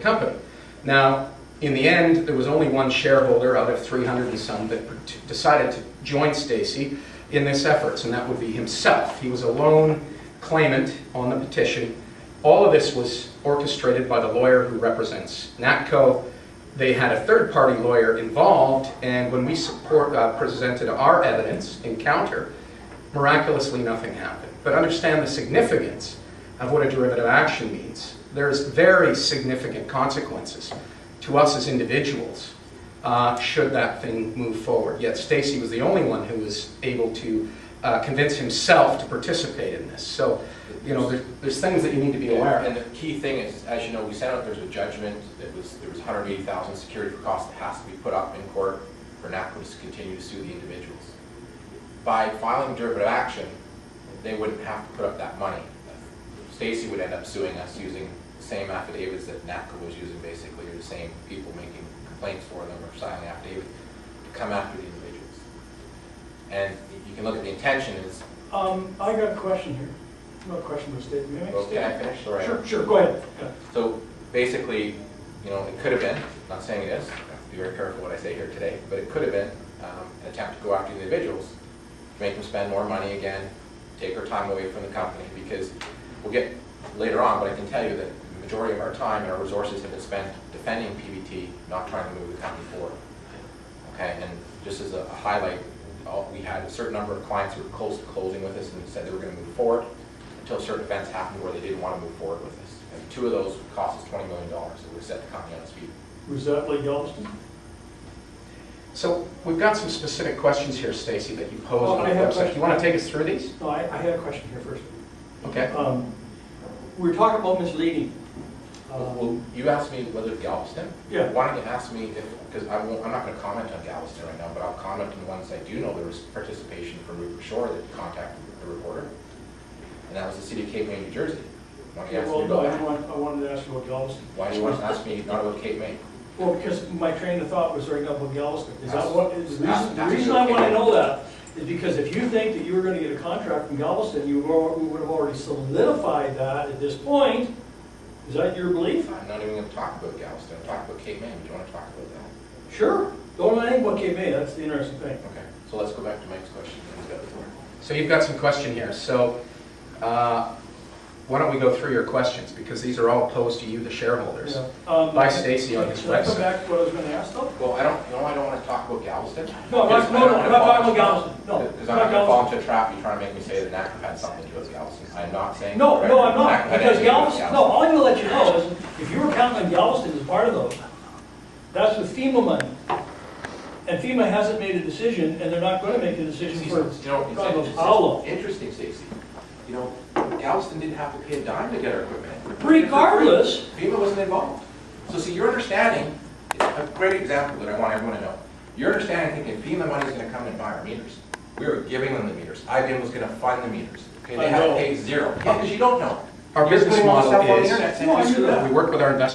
company. Now, in the end, there was only one shareholder out of 300 and some that decided to join Stacy in this effort, and that would be himself. He was a lone claimant on the petition. All of this was orchestrated by the lawyer who represents NATCO. They had a third-party lawyer involved, and when we presented our evidence in counter, miraculously nothing happened. But understand the significance of what a derivative action means. There's very significant consequences to us as individuals should that thing move forward. Yet Stacy was the only one who was able to convince himself to participate in this. So, you know, there's things that you need to be aware of. And the key thing is, as you know, we sent out, there's a judgment, there was $180,000 security for costs that has to be put up in court for NATCO to continue to sue the individuals. By filing derivative action, they wouldn't have to put up that money. Stacy would end up suing us using the same affidavits that NATCO was using, basically, or the same people making complaints for them or signing affidavits to come after the individuals. And you can look at the intention is... I got a question here. No question for statement. Well, can I finish? Sorry. Sure, go ahead. Yeah. So basically, you know, it could have been, I'm not saying it is, I have to be very careful what I say here today, but it could have been an attempt to go after the individuals, make them spend more money again, take their time away from the company, because we'll get later on, but I can tell you that the majority of our time and our resources have been spent defending PVT, not trying to move the company forward. Okay, and just as a highlight, we had a certain number of clients who were close to closing with us and said they were going to move forward until certain events happened where they didn't want to move forward with us. And 2 of those cost us $20 million that would set the company on its feet. Was that like Galveston? So we've got some specific questions here, Stacy, that you posed on the website. Do you want to take us through these? No, I had a question here first. Okay. We were talking about misleading. Well, you asked me whether Galveston. Yeah. Why don't you ask me if, because I'm not going to comment on Galveston right now, but I'll comment on the ones I do know there was participation from Rupert Shore that contacted the reporter, and that was the city of Cape May, New Jersey. Why don't you ask me about that? I wanted to ask you about Galveston. Why do you want to ask me not about Cape May? Well, because my train of thought was right now about Galveston. Is that what? The That's reason I want to know that is because if you think that you were going to get a contract from Galveston, we would have already solidified that at this point. Is that your belief? I'm not even going to talk about Galveston. I'm talking about Cape May. Do you want to talk about that? Sure. Don't know anything about Cape May. That's the interesting thing. Okay. So let's go back to Mike's question. So you've got some question here. So why don't we go through your questions, because these are all posed to you, the shareholders, by Stacy on his Can I come website. back to what I was going to ask though? Well, I don't want to talk about Galveston. No, I'm not talking about Galveston. No, Because I'm not going to fall into a trap you trying to make me say that NACO had something to do with Galveston. I'm not saying. No, I'm not. NACO had Because anything to do with Galveston, no, all I'm going to let you know is if you were counting on Galveston as part of those, that's with FEMA money. And FEMA hasn't made a decision, and they're not going to make a decision for how long. It's interesting, Stacy. You know, Galveston didn't have to pay a dime to get our equipment in. Regardless. FEMA wasn't involved. So see, your understanding, a great example that I want everyone to know. Your understanding thinking FEMA money is going to come and buy our meters. We were giving them the meters. IBM was going to fund the meters. Okay, they had to pay zero. Yeah, because you don't know. Our business model is, we we work with our investors.